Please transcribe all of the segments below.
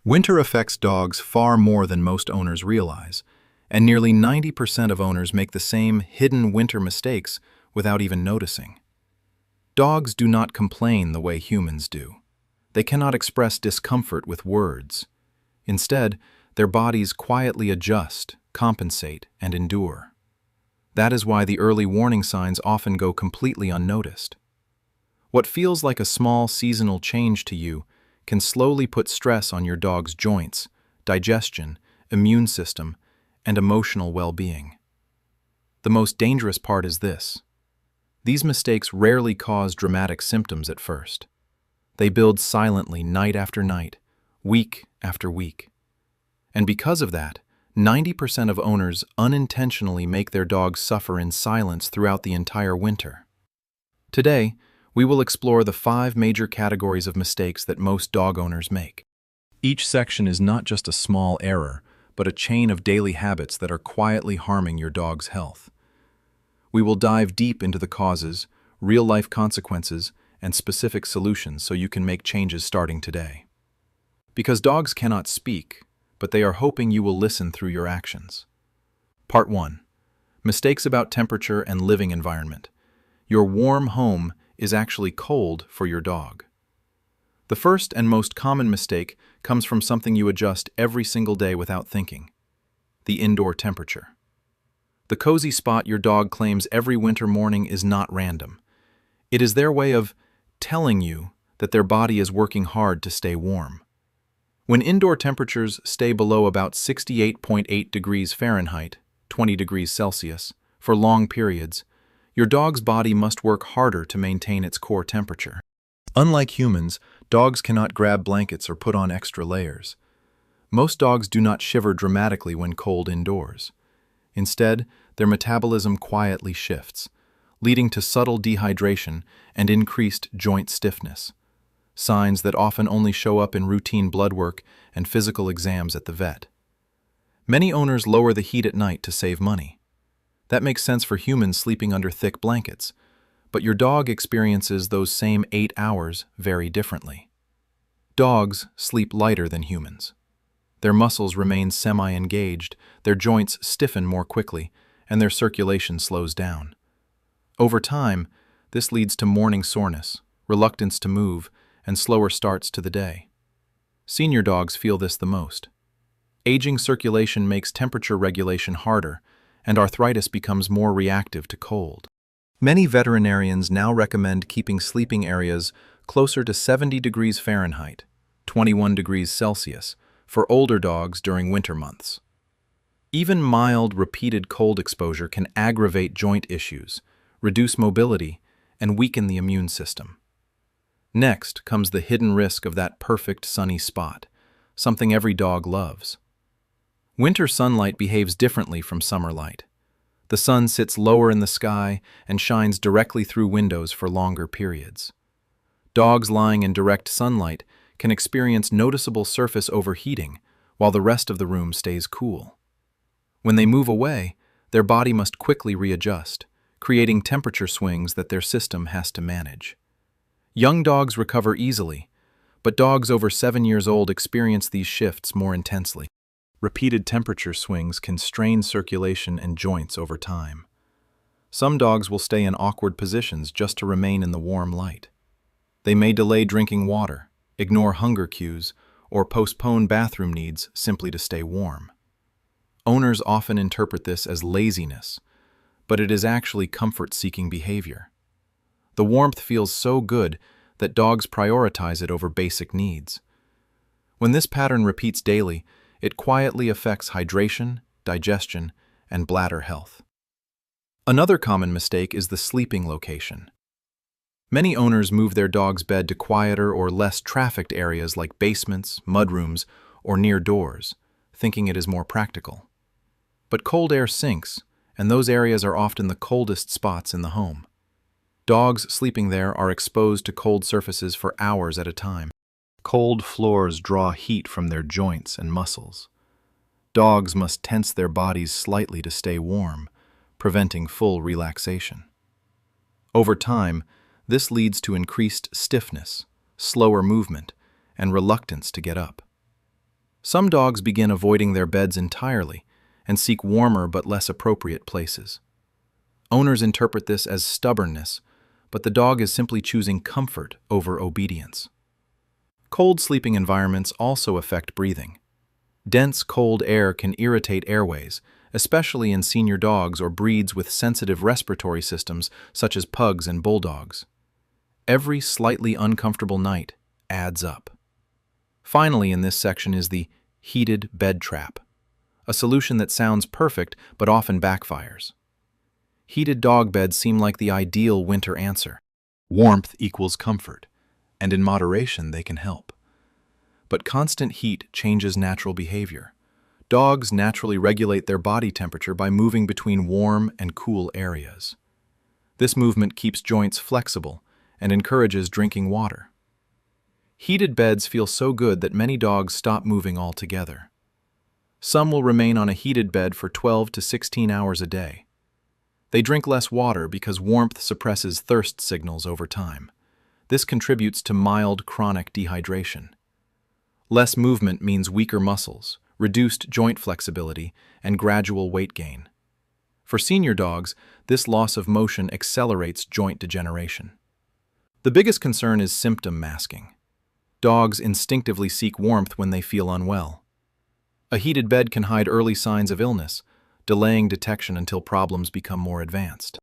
Winter affects dogs far more than most owners realize, and nearly 90% of owners make the same hidden winter mistakes without even noticing. Dogs do not complain the way humans do. They cannot express discomfort with words. Instead, their bodies quietly adjust, compensate, and endure. That is why the early warning signs often go completely unnoticed. What feels like a small seasonal change to you can slowly put stress on your dog's joints, digestion, immune system, and emotional well-being. The most dangerous part is this. These mistakes rarely cause dramatic symptoms at first. They build silently night after night, week after week. And because of that, 90% of owners unintentionally make their dogs suffer in silence throughout the entire winter. Today, we will explore the 5 major categories of mistakes that most dog owners make. Each section is not just a small error, but a chain of daily habits that are quietly harming your dog's health. We will dive deep into the causes, real-life consequences, and specific solutions so you can make changes starting today. Because dogs cannot speak, but they are hoping you will listen through your actions. Part 1. Mistakes about temperature and living environment. Your warm home is actually cold for your dog. The first and most common mistake comes from something you adjust every single day without thinking: the indoor temperature. The cozy spot your dog claims every winter morning is not random. It is their way of telling you that their body is working hard to stay warm. When indoor temperatures stay below about 68.8 degrees Fahrenheit, 20 degrees Celsius, for long periods, your dog's body must work harder to maintain its core temperature. Unlike humans, dogs cannot grab blankets or put on extra layers. Most dogs do not shiver dramatically when cold indoors. Instead, their metabolism quietly shifts, leading to subtle dehydration and increased joint stiffness, signs that often only show up in routine blood work and physical exams at the vet. Many owners lower the heat at night to save money. That makes sense for humans sleeping under thick blankets, but your dog experiences those same 8 hours very differently. Dogs sleep lighter than humans. Their muscles remain semi-engaged, their joints stiffen more quickly, and their circulation slows down. Over time, this leads to morning soreness, reluctance to move, and slower starts to the day. Senior dogs feel this the most. Aging circulation makes temperature regulation harder, and arthritis becomes more reactive to cold. Many veterinarians now recommend keeping sleeping areas closer to 70 degrees Fahrenheit, 21 degrees Celsius, for older dogs during winter months. Even mild, repeated cold exposure can aggravate joint issues, reduce mobility, and weaken the immune system. Next comes the hidden risk of that perfect sunny spot, something every dog loves. Winter sunlight behaves differently from summer light. The sun sits lower in the sky and shines directly through windows for longer periods. Dogs lying in direct sunlight can experience noticeable surface overheating while the rest of the room stays cool. When they move away, their body must quickly readjust, creating temperature swings that their system has to manage. Young dogs recover easily, but dogs over 7 years old experience these shifts more intensely. Repeated temperature swings can strain circulation and joints over time. Some dogs will stay in awkward positions just to remain in the warm light. They may delay drinking water, ignore hunger cues, or postpone bathroom needs simply to stay warm. Owners often interpret this as laziness, but it is actually comfort-seeking behavior. The warmth feels so good that dogs prioritize it over basic needs. When this pattern repeats daily, it quietly affects hydration, digestion, and bladder health. Another common mistake is the sleeping location. Many owners move their dog's bed to quieter or less trafficked areas like basements, mudrooms, or near doors, thinking it is more practical. But cold air sinks, and those areas are often the coldest spots in the home. Dogs sleeping there are exposed to cold surfaces for hours at a time. Cold floors draw heat from their joints and muscles. Dogs must tense their bodies slightly to stay warm, preventing full relaxation. Over time, this leads to increased stiffness, slower movement, and reluctance to get up. Some dogs begin avoiding their beds entirely and seek warmer but less appropriate places. Owners interpret this as stubbornness, but the dog is simply choosing comfort over obedience. Cold sleeping environments also affect breathing. Dense, cold air can irritate airways, especially in senior dogs or breeds with sensitive respiratory systems such as pugs and bulldogs. Every slightly uncomfortable night adds up. Finally, in this section is the heated bed trap, a solution that sounds perfect but often backfires. Heated dog beds seem like the ideal winter answer. Warmth equals comfort, and in moderation they can help. But constant heat changes natural behavior. Dogs naturally regulate their body temperature by moving between warm and cool areas. This movement keeps joints flexible and encourages drinking water. Heated beds feel so good that many dogs stop moving altogether. Some will remain on a heated bed for 12 to 16 hours a day. They drink less water because warmth suppresses thirst signals over time. This contributes to mild chronic dehydration. Less movement means weaker muscles, reduced joint flexibility, and gradual weight gain. For senior dogs, this loss of motion accelerates joint degeneration. The biggest concern is symptom masking. Dogs instinctively seek warmth when they feel unwell. A heated bed can hide early signs of illness, delaying detection until problems become more advanced.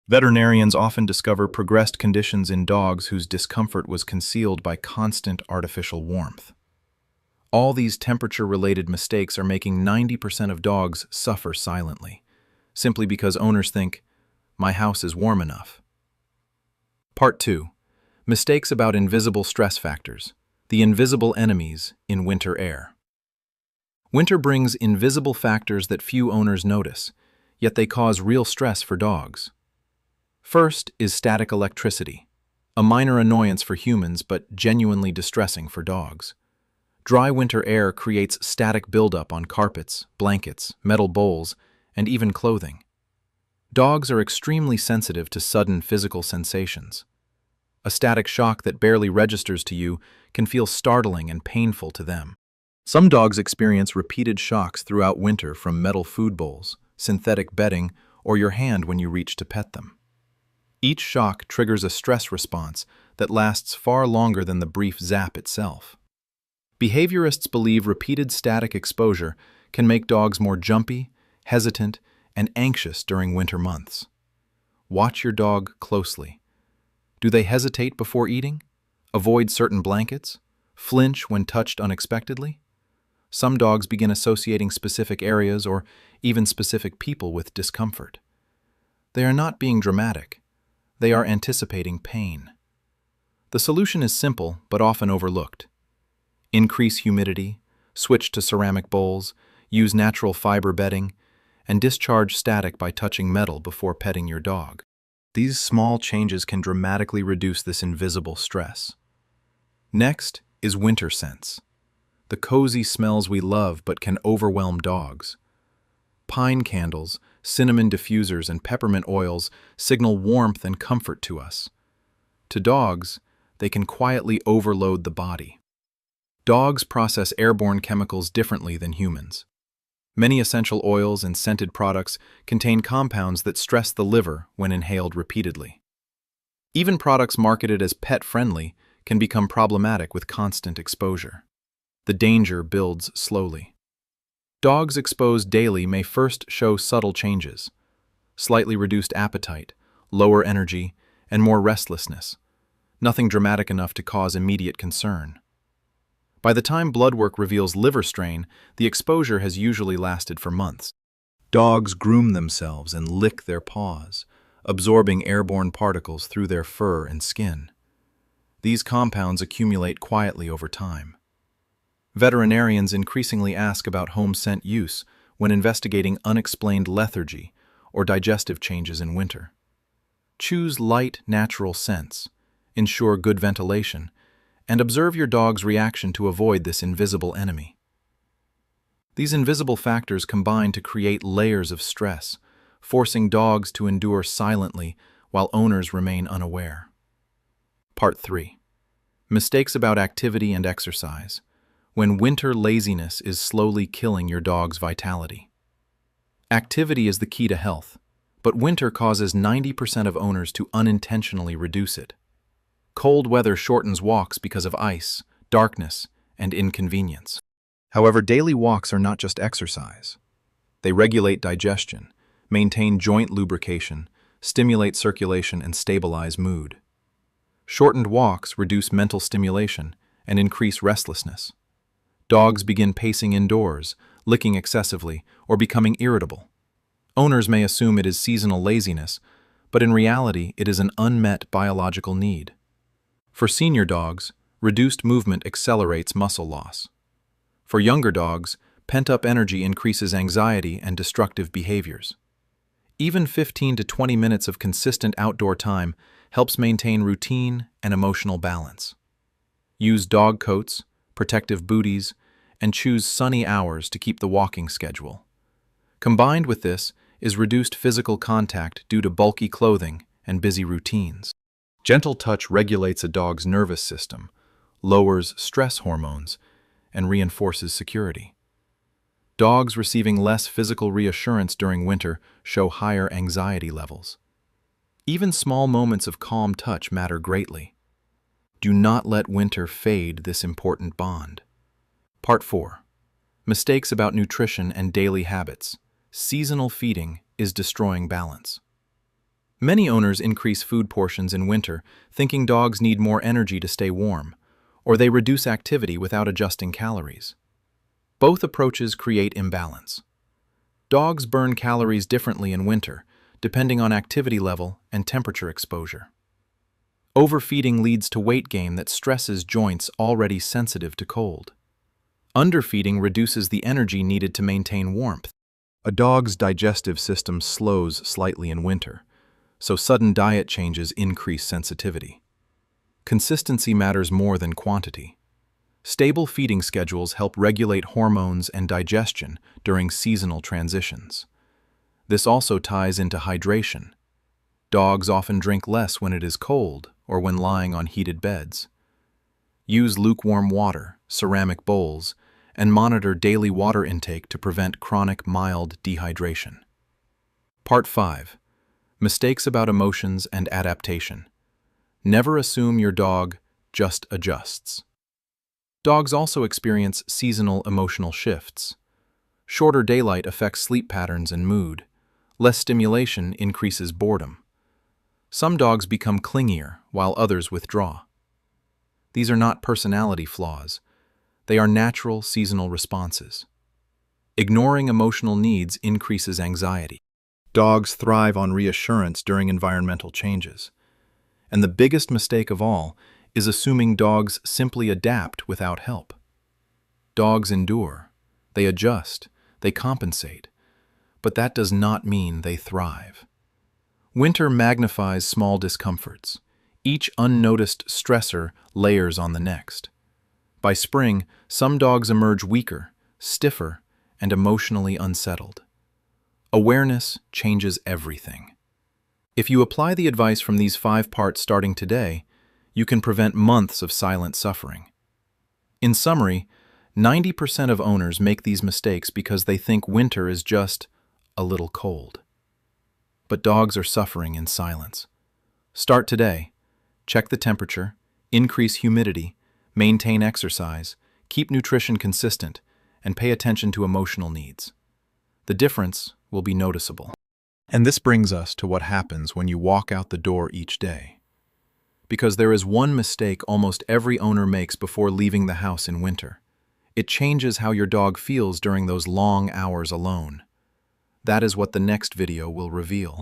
Veterinarians often discover progressed conditions in dogs whose discomfort was concealed by constant artificial warmth. All these temperature-related mistakes are making 90% of dogs suffer silently, simply because owners think, "My house is warm enough." Part 2. Mistakes about invisible stress factors, the invisible enemies in winter air. Winter brings invisible factors that few owners notice, yet they cause real stress for dogs. First is static electricity, a minor annoyance for humans but genuinely distressing for dogs. Dry winter air creates static buildup on carpets, blankets, metal bowls, and even clothing. Dogs are extremely sensitive to sudden physical sensations. A static shock that barely registers to you can feel startling and painful to them. Some dogs experience repeated shocks throughout winter from metal food bowls, synthetic bedding, or your hand when you reach to pet them. Each shock triggers a stress response that lasts far longer than the brief zap itself. Behaviorists believe repeated static exposure can make dogs more jumpy, hesitant, and anxious during winter months. Watch your dog closely. Do they hesitate before eating? Avoid certain blankets? Flinch when touched unexpectedly? Some dogs begin associating specific areas or even specific people with discomfort. They are not being dramatic. They are anticipating pain. The solution is simple but often overlooked. Increase humidity, switch to ceramic bowls, use natural fiber bedding, and discharge static by touching metal before petting your dog. These small changes can dramatically reduce this invisible stress. Next is winter scents, the cozy smells we love but can overwhelm dogs. Pine candles, cinnamon diffusers, and peppermint oils signal warmth and comfort to us. To dogs, they can quietly overload the body. Dogs process airborne chemicals differently than humans. Many essential oils and scented products contain compounds that stress the liver when inhaled repeatedly. Even products marketed as pet-friendly can become problematic with constant exposure. The danger builds slowly. Dogs exposed daily may first show subtle changes: slightly reduced appetite, lower energy, and more restlessness. Nothing dramatic enough to cause immediate concern. By the time blood work reveals liver strain, the exposure has usually lasted for months. Dogs groom themselves and lick their paws, absorbing airborne particles through their fur and skin. These compounds accumulate quietly over time. Veterinarians increasingly ask about home scent use when investigating unexplained lethargy or digestive changes in winter. Choose light, natural scents, ensure good ventilation, and observe your dog's reaction to avoid this invisible enemy. These invisible factors combine to create layers of stress, forcing dogs to endure silently while owners remain unaware. Part 3. Mistakes about activity and exercise, when winter laziness is slowly killing your dog's vitality. Activity is the key to health, but winter causes 90% of owners to unintentionally reduce it. Cold weather shortens walks because of ice, darkness, and inconvenience. However, daily walks are not just exercise. They regulate digestion, maintain joint lubrication, stimulate circulation, and stabilize mood. Shortened walks reduce mental stimulation and increase restlessness. Dogs begin pacing indoors, licking excessively, or becoming irritable. Owners may assume it is seasonal laziness, but in reality it is an unmet biological need. For senior dogs, reduced movement accelerates muscle loss. For younger dogs, pent-up energy increases anxiety and destructive behaviors. Even 15 to 20 minutes of consistent outdoor time helps maintain routine and emotional balance. Use dog coats, protective booties, and choose sunny hours to keep the walking schedule. Combined with this is reduced physical contact due to bulky clothing and busy routines. Gentle touch regulates a dog's nervous system, lowers stress hormones, and reinforces security. Dogs receiving less physical reassurance during winter show higher anxiety levels. Even small moments of calm touch matter greatly. Do not let winter fade this important bond. Part 4. Mistakes about nutrition and daily habits. Seasonal feeding is destroying balance. Many owners increase food portions in winter, thinking dogs need more energy to stay warm, or they reduce activity without adjusting calories. Both approaches create imbalance. Dogs burn calories differently in winter, depending on activity level and temperature exposure. Overfeeding leads to weight gain that stresses joints already sensitive to cold. Underfeeding reduces the energy needed to maintain warmth. A dog's digestive system slows slightly in winter, so sudden diet changes increase sensitivity. Consistency matters more than quantity. Stable feeding schedules help regulate hormones and digestion during seasonal transitions. This also ties into hydration. Dogs often drink less when it is cold or when lying on heated beds. Use lukewarm water, ceramic bowls, and monitor daily water intake to prevent chronic mild dehydration. Part 5. Mistakes about emotions and adaptation. Never assume your dog just adjusts. Dogs also experience seasonal emotional shifts. Shorter daylight affects sleep patterns and mood. Less stimulation increases boredom. Some dogs become clingier, while others withdraw. These are not personality flaws. They are natural seasonal responses. Ignoring emotional needs increases anxiety. Dogs thrive on reassurance during environmental changes. And the biggest mistake of all is assuming dogs simply adapt without help. Dogs endure, they adjust, they compensate, but that does not mean they thrive. Winter magnifies small discomforts. Each unnoticed stressor layers on the next. By spring, some dogs emerge weaker, stiffer, and emotionally unsettled. Awareness changes everything. If you apply the advice from these 5 parts starting today, you can prevent months of silent suffering. In summary, 90% of owners make these mistakes because they think winter is just a little cold. But dogs are suffering in silence. Start today. Check the temperature, increase humidity, maintain exercise, keep nutrition consistent, and pay attention to emotional needs. The difference will be noticeable. And this brings us to what happens when you walk out the door each day. Because there is one mistake almost every owner makes before leaving the house in winter. It changes how your dog feels during those long hours alone. That is what the next video will reveal.